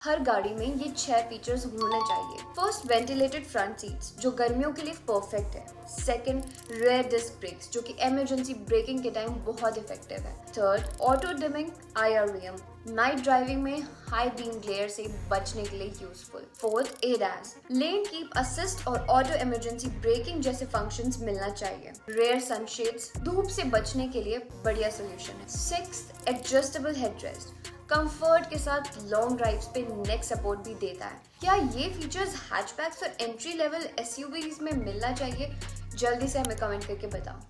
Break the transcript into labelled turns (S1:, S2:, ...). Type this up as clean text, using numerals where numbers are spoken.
S1: हर गाड़ी में ये 6 फीचर्स होने चाहिए। फर्स्ट, वेंटिलेटेड फ्रंट सीट्स जो गर्मियों के लिए परफेक्ट है। सेकंड, रेयर डिस्क ब्रेक्स जो कि इमरजेंसी ब्रेकिंग के टाइम बहुत इफेक्टिव है। Third, auto dimming IRVM night driving में हाई बीम ग्लेयर से बचने के लिए useful. Fourth, ADAS lane keep assist और ऑटो इमरजेंसी ब्रेकिंग जैसे फंक्शंस मिलना चाहिए। रेयर सनशेड्स धूप से बचने के लिए बढ़िया सोल्यूशन है। सिक्स्थ, एडजस्टेबल हेडरेस्ट कंफर्ट के साथ लॉन्ग ड्राइव्स पे नेक सपोर्ट भी देता है। क्या ये फीचर्स हैचबैक्स और एंट्री लेवल SUVs में मिलना चाहिए? जल्दी से हमें कमेंट करके बताओ।